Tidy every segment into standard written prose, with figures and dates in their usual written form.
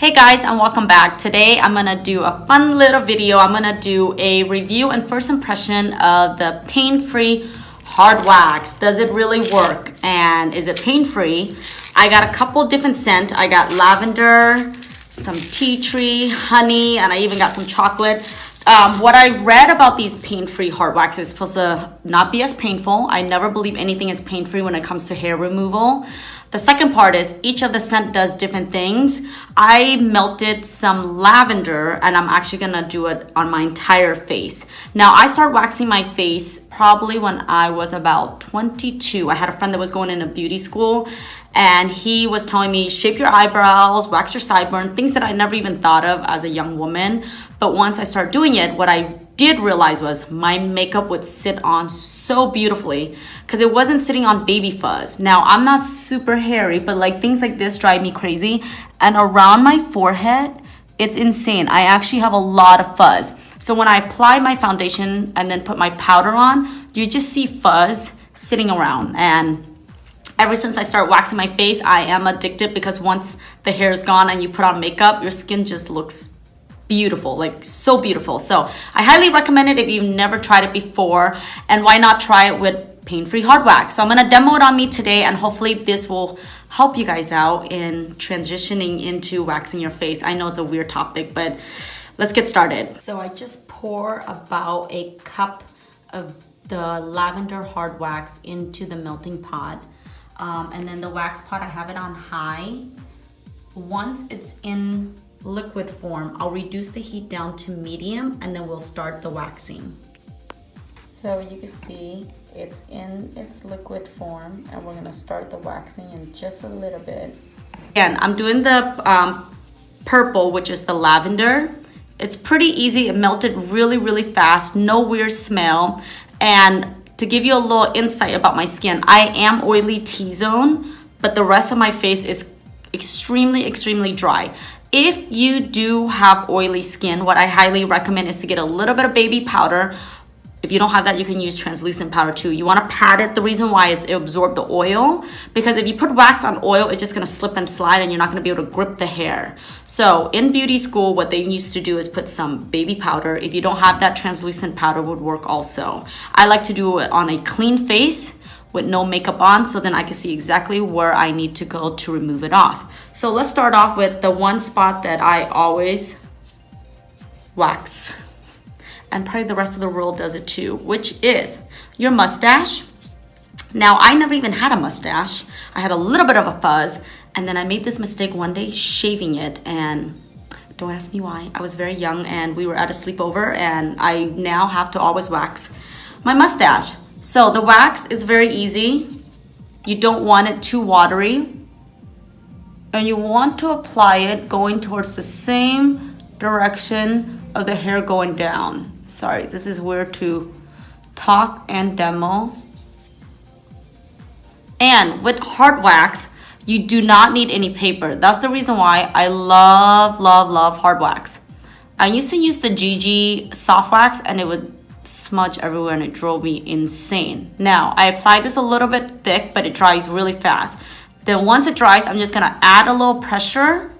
Hey guys, and welcome back. Today I'm gonna do a fun little video. I'm gonna do a review and first impression of the pain-free hard wax. Does it really work? And is it pain-free? I got a couple different scents. I got lavender, some tea tree, honey, and I even got some chocolate. What I read about these pain-free hard wax is supposed to not be as painful. I never believe anything is pain-free when it comes to hair removal. The second part is each of the scent does different things. I melted some lavender and I'm actually gonna do it on my entire face. Now I started waxing my face probably when I was about 22. I had a friend that was going into beauty school and he was telling me shape your eyebrows, wax your sideburn, things that I never even thought of as a young woman. But once I started doing it, what I did realize was my makeup would sit on so beautifully because it wasn't sitting on baby fuzz. Now I'm not super hairy, but like things like this drive me crazy. And around my forehead, it's insane. I actually have a lot of fuzz. So when I apply my foundation and then put my powder on, you just see fuzz sitting around. And ever since I started waxing my face, I am addicted because once the hair is gone and you put on makeup, your skin just looks beautiful, like so beautiful. So I highly recommend it if you've never tried it before, and why not try it with pain-free hard wax. So I'm gonna demo it on me today and hopefully this will help you guys out in transitioning into waxing your face. I know it's a weird topic, but let's get started. So I just pour about a cup of the lavender hard wax into the melting pot. And then the wax pot, I have it on high. Once it's in liquid form, I'll reduce the heat down to medium and then we'll start the waxing. So you can see it's in its liquid form and we're gonna start the waxing in just a little bit. And I'm doing the purple, which is the lavender. It's pretty easy, it melted really fast, no weird smell. And to give you a little insight about my skin, I am oily T-zone, but the rest of my face is extremely dry. If you do have oily skin, what I highly recommend is to get a little bit of baby powder. If you don't have that, you can use translucent powder too. You want to pat it. The reason why is it absorbs the oil, because if you put wax on oil, it's just going to slip and slide and you're not going to be able to grip the hair. So in beauty school, what they used to do is put some baby powder. If you don't have that, translucent powder would work also. I like to do it on a clean face with no makeup on, so then I can see exactly where I need to go to remove it off. So let's start off with the one spot that I always wax, and probably the rest of the world does it too, which is your mustache. Now I never even had a mustache. I had a little bit of a fuzz, and then I made this mistake one day shaving it, and don't ask me why. I was very young and we were at a sleepover and I now have to always wax my mustache. So the wax is very easy. You don't want it too watery. And you want to apply it going towards the same direction of the hair going down. Sorry, this is weird to talk and demo. And with hard wax, you do not need any paper. That's the reason why I love hard wax. I used to use the GG soft wax and it would smudge everywhere and it drove me insane. Now I apply this a little bit thick, but it dries really fast. Then once it dries, I'm just gonna add a little pressure.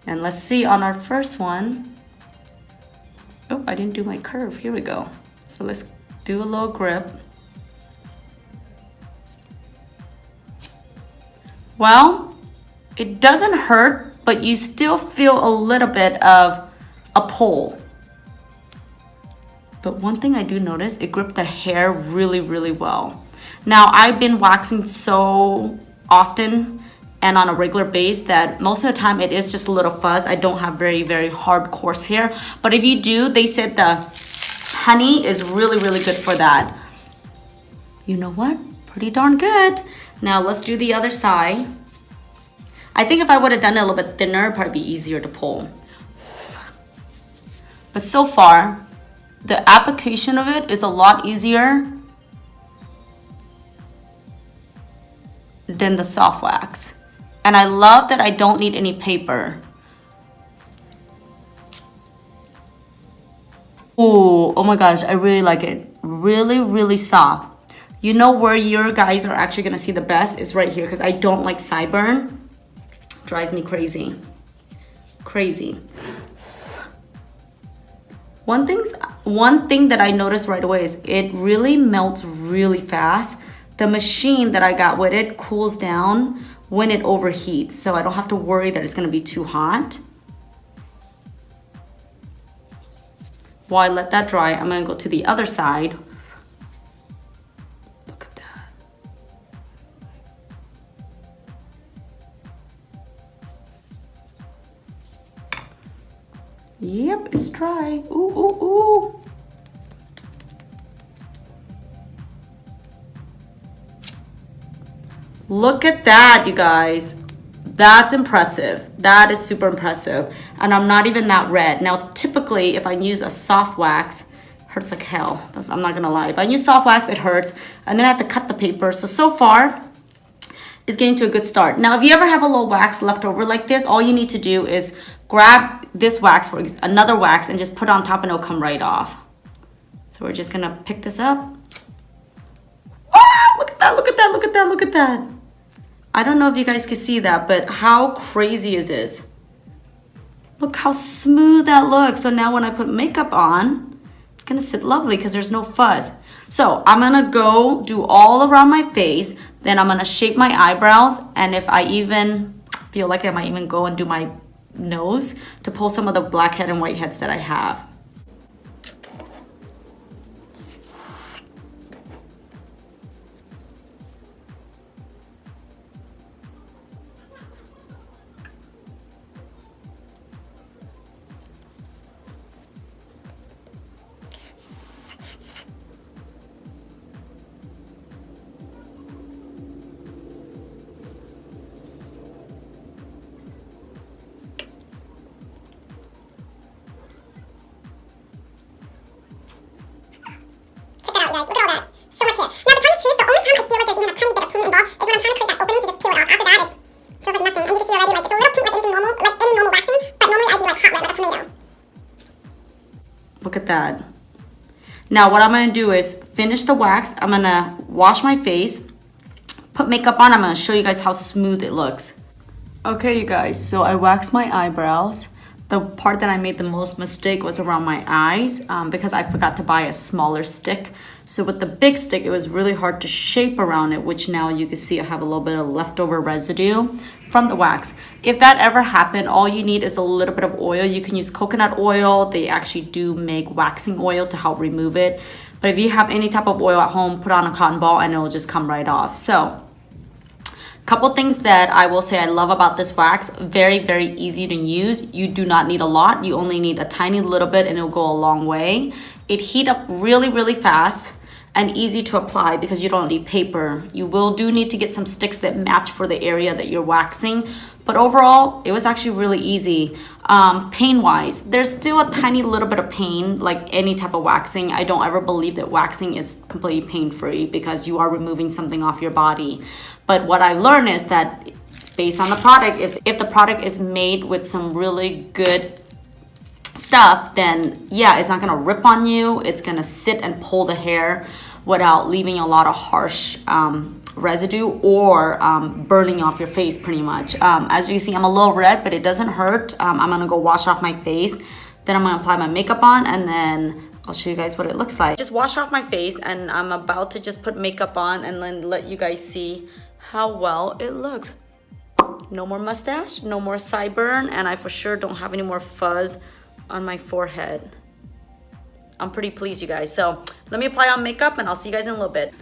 And let's see on our first one. Oh, I didn't do my curve. Here we go. So let's do a little grip. Well, it doesn't hurt, but you still feel a little bit of a pull. But one thing I do notice, it gripped the hair really well. Now I've been waxing so often and on a regular base that most of the time it is just a little fuzz. I don't have very hard coarse hair, but if you do, they said the honey is really good for that. You know what? Pretty darn good. Now let's do the other side. I think if I would have done it a little bit thinner, it'd probably be easier to pull. But so far, the application of it is a lot easier than the soft wax. And I love that I don't need any paper. Ooh, oh my gosh, I really like it. Really soft. You know where your guys are actually gonna see the best is right here, because I don't like sideburn. Drives me crazy. Crazy. One thing that I noticed right away is it really melts really fast. The machine that I got with it cools down when it overheats, so I don't have to worry that it's gonna be too hot. While I let that dry, I'm gonna go to the other side. Look at that. Yep, it's dry. Ooh, ooh, ooh. Look at that, you guys. That's impressive. That is super impressive. And I'm not even that red. Now, typically, if I use a soft wax, it hurts like hell. I'm not gonna lie. If I use soft wax, it hurts. And then I have to cut the paper. So far, it's getting to a good start. Now, if you ever have a little wax left over like this, all you need to do is grab this wax for another wax and just put it on top and it'll come right off. So we're just gonna pick this up. Wow, look at that, look at that, look at that, look at that. I don't know if you guys can see that, but how crazy is this? Look how smooth that looks. So now when I put makeup on, it's gonna sit lovely because there's no fuzz. So I'm gonna go do all around my face, then I'm gonna shape my eyebrows, and if I even feel like I might even go and do my nose to pull some of the blackhead and whiteheads that I have. Guys, look at all that. So much hair. Now, to tell you the truth, the only time I feel like there's even a tiny bit of paint involved is when I'm trying to create that opening to just peel it out. After that, it feels like nothing. And you can see already, like, it's a little pink like anything normal, like any normal waxing, but normally I'd be like hot red, like a tomato. Look at that. Now, what I'm gonna do is finish the wax. I'm gonna wash my face, put makeup on. I'm gonna show you guys how smooth it looks. Okay, you guys, so I waxed my eyebrows. The part that I made the most mistake was around my eyes because I forgot to buy a smaller stick. So with the big stick, it was really hard to shape around it, which now you can see I have a little bit of leftover residue from the wax. If that ever happened, all you need is a little bit of oil. You can use coconut oil. They actually do make waxing oil to help remove it. But if you have any type of oil at home, put on a cotton ball and it'll just come right off. So couple things that I will say I love about this wax, very, very easy to use. You do not need a lot. You only need a tiny little bit and it'll go a long way. It heats up really, really fast and easy to apply because you don't need paper. You will need to get some sticks that match for the area that you're waxing. But overall, it was actually really easy. Pain-wise, there's still a tiny little bit of pain, like any type of waxing. I don't ever believe that waxing is completely pain-free because you are removing something off your body. But what I learned is that based on the product, if the product is made with some really good stuff, then yeah, it's not gonna rip on you. It's gonna sit and pull the hair without leaving a lot of harsh residue or burning off your face pretty much. As you can see, I'm a little red, but it doesn't hurt. I'm gonna go wash off my face. Then I'm gonna apply my makeup on and then I'll show you guys what it looks like. Just wash off my face and I'm about to just put makeup on and then let you guys see how well it looks. No more mustache, no more sideburn, and I for sure don't have any more fuzz on my forehead. I'm pretty pleased, you guys. So let me apply on makeup and I'll see you guys in a little bit.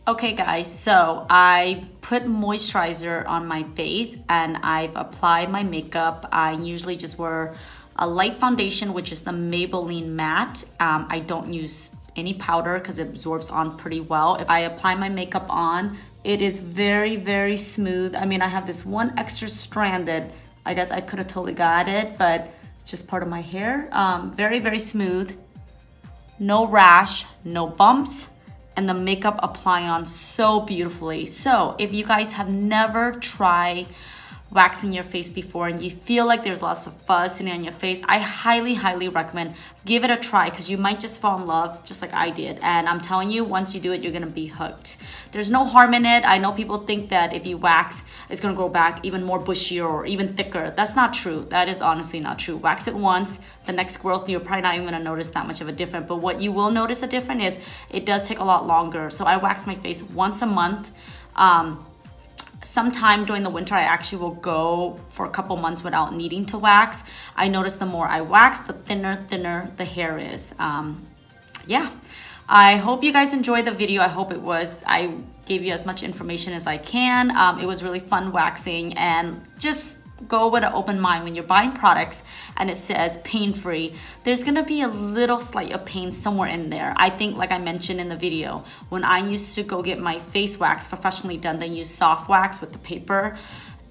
Okay guys, so I put moisturizer on my face and I've applied my makeup. I usually just wear a light foundation, which is the Maybelline Matte. I don't use any powder because it absorbs on pretty well. If I apply my makeup on, it is very, very smooth. I mean, I have this one extra strand that I guess I could have totally got it, but it's just part of my hair. Very, very smooth. No rash, no bumps, and the makeup apply on so beautifully. So if you guys have never tried waxing your face before and you feel like there's lots of fuzz sitting on your face, I highly recommend give it a try, because you might just fall in love just like I did. And I'm telling you, once you do it, you're gonna be hooked. There's no harm in it. I know people think that if you wax, it's gonna grow back even more bushier or even thicker. That's not true. That is honestly not true. Wax it once, the next growth, you're probably not even gonna notice that much of a difference. But what you will notice a difference is it does take a lot longer. So I wax my face once a month. Sometime during the winter, I actually will go for a couple months without needing to wax. I notice the more I wax, the thinner the hair is. Yeah, I hope you guys enjoyed the video. I gave you as much information as I can. It was really fun waxing, and just go with an open mind when you're buying products and it says pain-free. There's gonna be a little slight of pain somewhere in there. I think, like I mentioned in the video, when I used to go get my face wax professionally done, then use soft wax with the paper,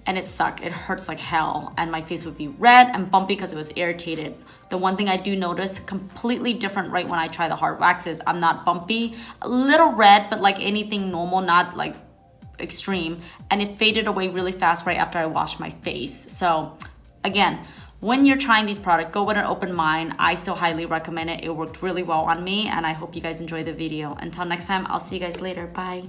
and it sucked. It hurts like hell, and my face would be red and bumpy because it was irritated. The one thing I do notice completely different right when I try the hard wax is I'm not bumpy, a little red, but like anything normal, not like extreme, and it faded away really fast right after I washed my face. So again, when you're trying these products, go with an open mind. I still highly recommend it. It worked really well on me, and I hope you guys enjoy the video. Until next time, I'll see you guys later. Bye.